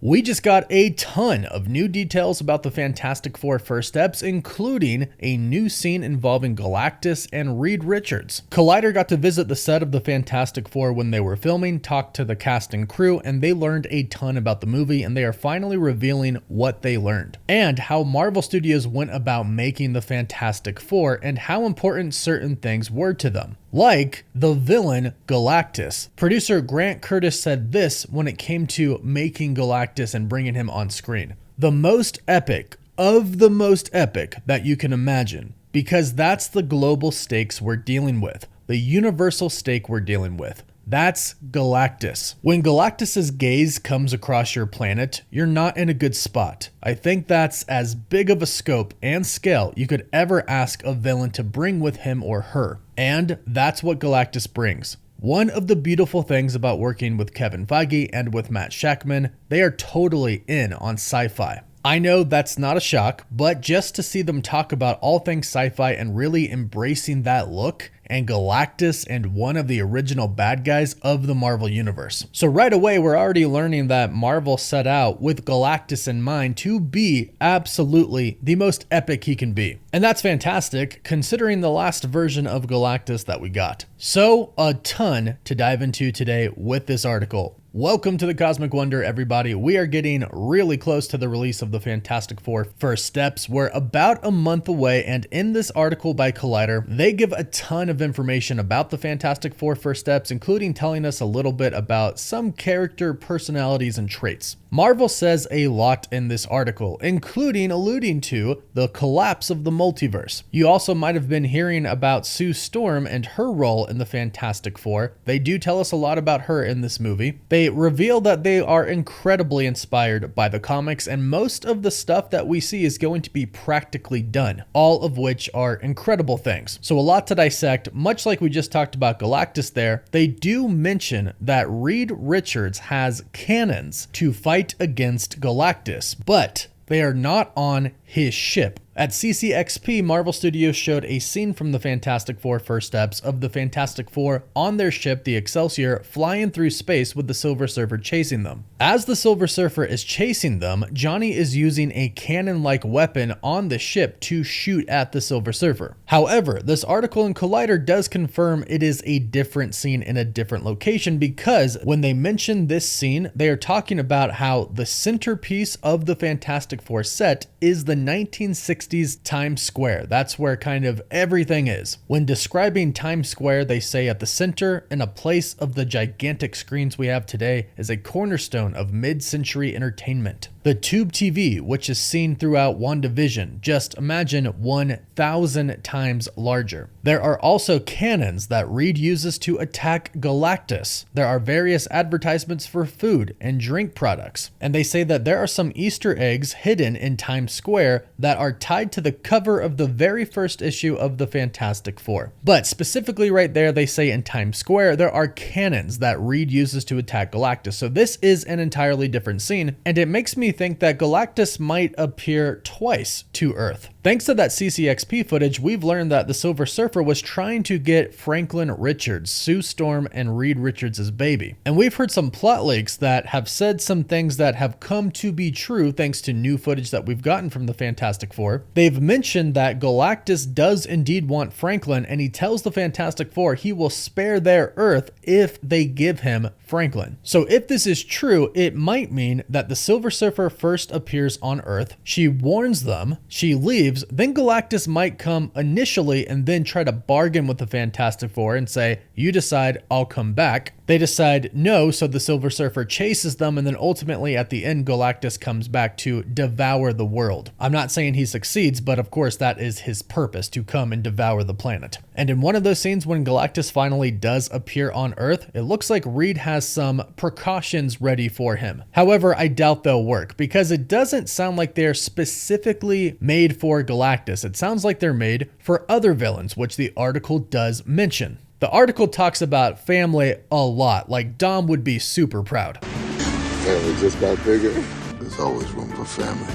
We just got a ton of new details about the Fantastic Four First Steps, including a new scene involving Galactus and Reed Richards. Collider got to visit the set of the Fantastic Four when they were filming, talked to the cast and crew, and they learned a ton about the movie, and they are finally revealing what they learned and how Marvel Studios went about making the Fantastic Four and how important certain things were to them. Like the villain Galactus. Producer Grant Curtis said this when it came to making Galactus and bringing him on screen. The most epic of the most epic that you can imagine, because that's the global stakes we're dealing with, the universal stake we're dealing with. That's Galactus. When Galactus's gaze comes across your planet, you're not in a good spot. I think that's as big of a scope and scale you could ever ask a villain to bring with him or her. And that's what Galactus brings. One of the beautiful things about working with Kevin Feige and with Matt Shakman, they are totally in on sci-fi. I know that's not a shock, but just to see them talk about all things sci-fi and really embracing that look, and Galactus and one of the original bad guys of the Marvel Universe. So right away, we're already learning that Marvel set out with Galactus in mind to be absolutely the most epic he can be. And that's fantastic considering the last version of Galactus that we got. So a ton to dive into today with this article. Welcome to the Cosmic Wonder, everybody. We are getting really close to the release of the Fantastic Four First Steps. We're about a month away, and in this article by Collider, they give a ton of information about the Fantastic Four First Steps, including telling us a little bit about some character personalities and traits. Marvel says a lot in this article, including alluding to the collapse of the multiverse. You also might have been hearing about Sue Storm and her role in the Fantastic Four. They do tell us a lot about her in this movie. They reveal that they are incredibly inspired by the comics, and most of the stuff that we see is going to be practically done, all of which are incredible things. So a lot to dissect. Much like we just talked about Galactus there, they do mention that Reed Richards has cannons to fight against Galactus, but they are not on his ship. At CCXP, Marvel Studios showed a scene from the Fantastic Four First Steps of the Fantastic Four on their ship, the Excelsior, flying through space with the Silver Surfer chasing them. As the Silver Surfer is chasing them, Johnny is using a cannon-like weapon on the ship to shoot at the Silver Surfer. However, this article in Collider does confirm it is a different scene in a different location, because when they mention this scene, they are talking about how the centerpiece of the Fantastic Four set is the 1960s Times Square. That's where kind of everything is. When describing Times Square, they say at the center and a place of the gigantic screens we have today is a cornerstone of mid-century entertainment. The tube TV, which is seen throughout WandaVision, just imagine 1,000 times larger. There are also cannons that Reed uses to attack Galactus. There are various advertisements for food and drink products. And they say that there are some Easter eggs hidden in Times Square that are tied to the cover of the very first issue of the Fantastic Four. But specifically right there, they say in Times Square, there are cannons that Reed uses to attack Galactus. So this is an entirely different scene, and it makes me think that Galactus might appear twice to Earth. Thanks to that CCXP footage, we've learned that the Silver Surfer was trying to get Franklin Richards, Sue Storm, and Reed Richards' baby. And we've heard some plot leaks that have said some things that have come to be true thanks to new footage that we've gotten from the Fantastic Four. They've mentioned that Galactus does indeed want Franklin, and he tells the Fantastic Four he will spare their Earth if they give him Franklin. So if this is true, it might mean that the Silver Surfer first appears on Earth, she warns them, she leaves, then Galactus might come initially and then try to bargain with the Fantastic Four and say, you decide, I'll come back. They decide no, so the Silver Surfer chases them, and then ultimately at the end, Galactus comes back to devour the world. I'm not saying he succeeds, but of course that is his purpose, to come and devour the planet. And in one of those scenes when Galactus finally does appear on Earth, it looks like Reed has some precautions ready for him. However, I doubt they'll work, because it doesn't sound like they're specifically made for Galactus. It sounds like they're made for other villains, which the article does mention. The article talks about family a lot, like Dom would be super proud. Family just got bigger. There's always room for family.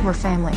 We're family.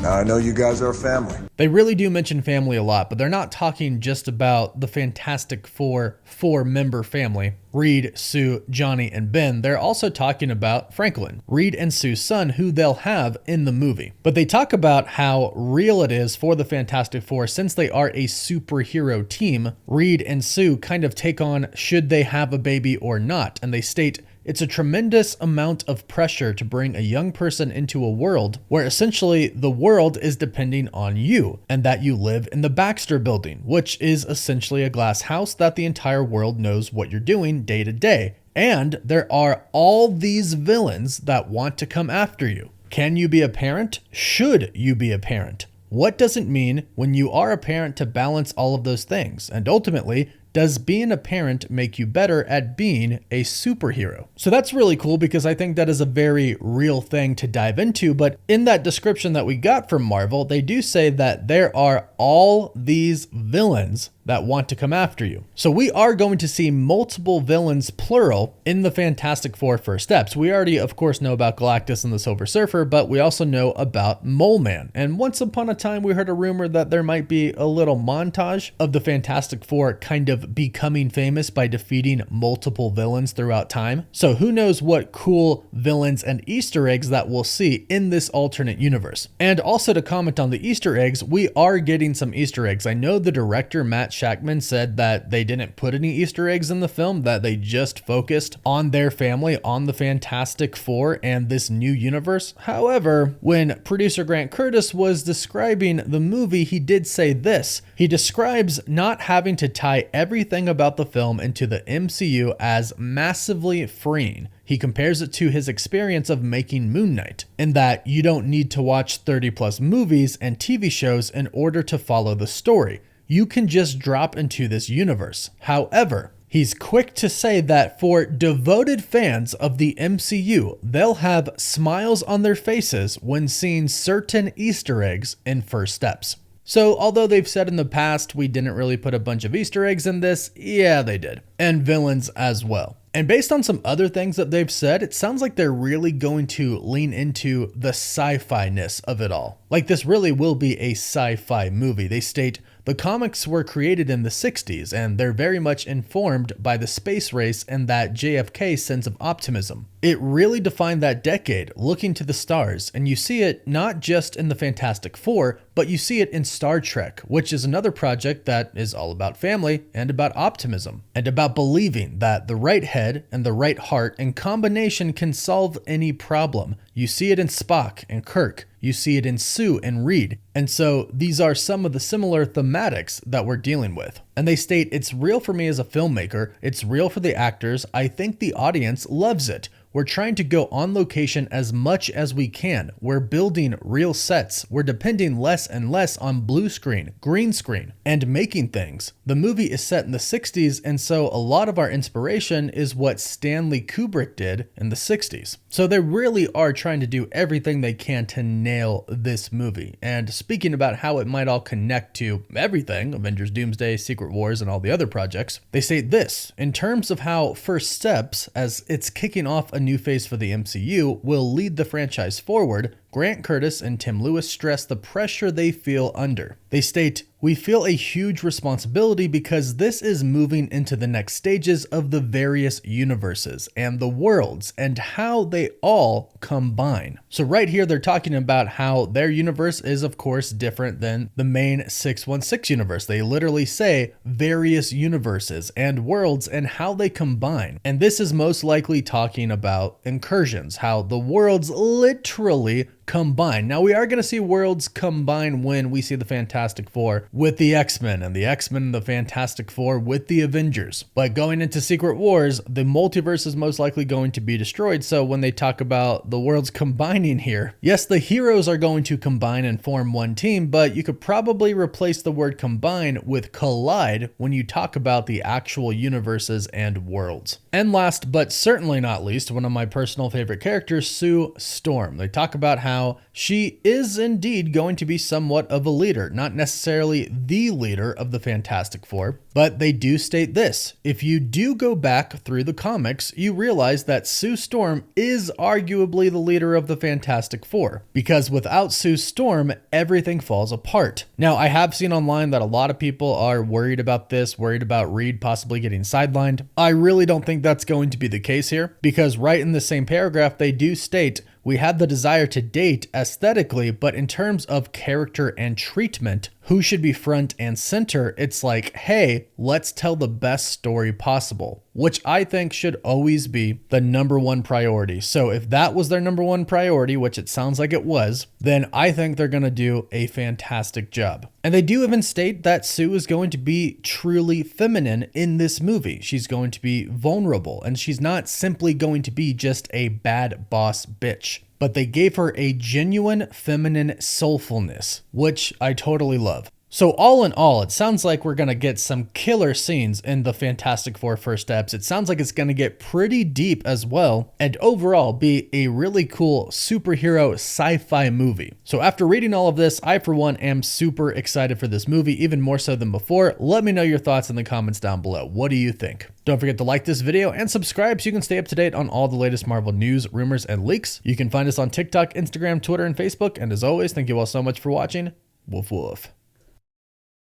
Now, I know you guys are a family. They really do mention family a lot, but they're not talking just about the Fantastic Four four-member family. Reed, Sue, Johnny, and Ben. They're also talking about Franklin, Reed and Sue's son, who they'll have in the movie. But they talk about how real it is for the Fantastic Four since they are a superhero team. Reed and Sue kind of take on should they have a baby or not, and they state, it's a tremendous amount of pressure to bring a young person into a world where essentially the world is depending on you and that you live in the Baxter building, which is essentially a glass house that the entire world knows what you're doing day to day. And there are all these villains that want to come after you. Can you be a parent? Should you be a parent? What does it mean when you are a parent to balance all of those things? And ultimately, does being a parent make you better at being a superhero? So that's really cool because I think that is a very real thing to dive into. But in that description that we got from Marvel, they do say that there are all these villains that want to come after you. So we are going to see multiple villains, plural, in the Fantastic Four First Steps. We already, of course, know about Galactus and the Silver Surfer, but we also know about Mole Man. And once upon a time, we heard a rumor that there might be a little montage of the Fantastic Four kind of becoming famous by defeating multiple villains throughout time. So who knows what cool villains and Easter eggs that we'll see in this alternate universe. And also to comment on the Easter eggs, we are getting some Easter eggs. I know the director, Matt Shackman, said that they didn't put any Easter eggs in the film, that they just focused on their family, on the Fantastic Four and this new universe. However, when producer Grant Curtis was describing the movie, he did say this. He describes not having to tie everything about the film into the MCU as massively freeing. He compares it to his experience of making Moon Knight, in that you don't need to watch 30 plus movies and TV shows in order to follow the story. You can just drop into this universe. However, he's quick to say that for devoted fans of the MCU, they'll have smiles on their faces when seeing certain Easter eggs in First Steps. So although they've said in the past we didn't really put a bunch of Easter eggs in this, yeah, they did. And villains as well. And based on some other things that they've said, it sounds like they're really going to lean into the sci-fi-ness of it all. Like this really will be a sci-fi movie. They state, the comics were created in the 60s, and they're very much informed by the space race and that JFK sense of optimism. It really defined that decade, looking to the stars, and you see it not just in the Fantastic Four, but you see it in Star Trek, which is another project that is all about family and about optimism, and about believing that the right head and the right heart in combination can solve any problem. You see it in Spock and Kirk. You see it in Sue and Reed. And so these are some of the similar thematics that we're dealing with. And they state, it's real for me as a filmmaker. It's real for the actors. I think the audience loves it. We're trying to go on location as much as we can. We're building real sets. We're depending less and less on blue screen, green screen, and making things. The movie is set in the 60s, and so a lot of our inspiration is what Stanley Kubrick did in the 60s. So they really are trying to do everything they can to nail this movie. And speaking about how it might all connect to everything, Avengers Doomsday, Secret Wars, and all the other projects, they say this, in terms of how First Steps, as it's kicking off a new phase for the MCU, will lead the franchise forward, Grant Curtis and Tim Lewis stress the pressure they feel under. They state, we feel a huge responsibility because this is moving into the next stages of the various universes and the worlds and how they all combine. So right here, they're talking about how their universe is, of course, different than the main 616 universe. They literally say various universes and worlds and how they combine. And this is most likely talking about incursions, how the worlds literally combine. Now we are going to see worlds combine when we see the Fantastic Four with the X-Men and the X-Men and the Fantastic Four with the Avengers. But going into Secret Wars, the multiverse is most likely going to be destroyed. So when they talk about the worlds combining here, yes, the heroes are going to combine and form one team, but you could probably replace the word combine with collide when you talk about the actual universes and worlds. And last, but certainly not least, one of my personal favorite characters, Sue Storm. They talk about how how she is indeed going to be somewhat of a leader, not necessarily the leader of the Fantastic Four, but they do state this. If you do go back through the comics, you realize that Sue Storm is arguably the leader of the Fantastic Four, because without Sue Storm, everything falls apart. Now, I have seen online that a lot of people are worried about this, worried about Reed possibly getting sidelined. I really don't think that's going to be the case here, because right in the same paragraph, they do state, we had the desire to date aesthetically, but in terms of character and treatment, who should be front and center, it's like, hey, let's tell the best story possible, which I think should always be the number one priority. So if that was their number one priority, which it sounds like it was, then I think they're going to do a fantastic job. And they do even state that Sue is going to be truly feminine in this movie. She's going to be vulnerable, and she's not simply going to be just a bad boss bitch. But they gave her a genuine feminine soulfulness, which I totally love. So all in all, it sounds like we're going to get some killer scenes in the Fantastic Four First Steps. It sounds like it's going to get pretty deep as well, and overall be a really cool superhero sci-fi movie. So after reading all of this, I for one am super excited for this movie, even more so than before. Let me know your thoughts in the comments down below. What do you think? Don't forget to like this video and subscribe so you can stay up to date on all the latest Marvel news, rumors, and leaks. You can find us on TikTok, Instagram, Twitter, and Facebook. And as always, thank you all so much for watching. Woof woof.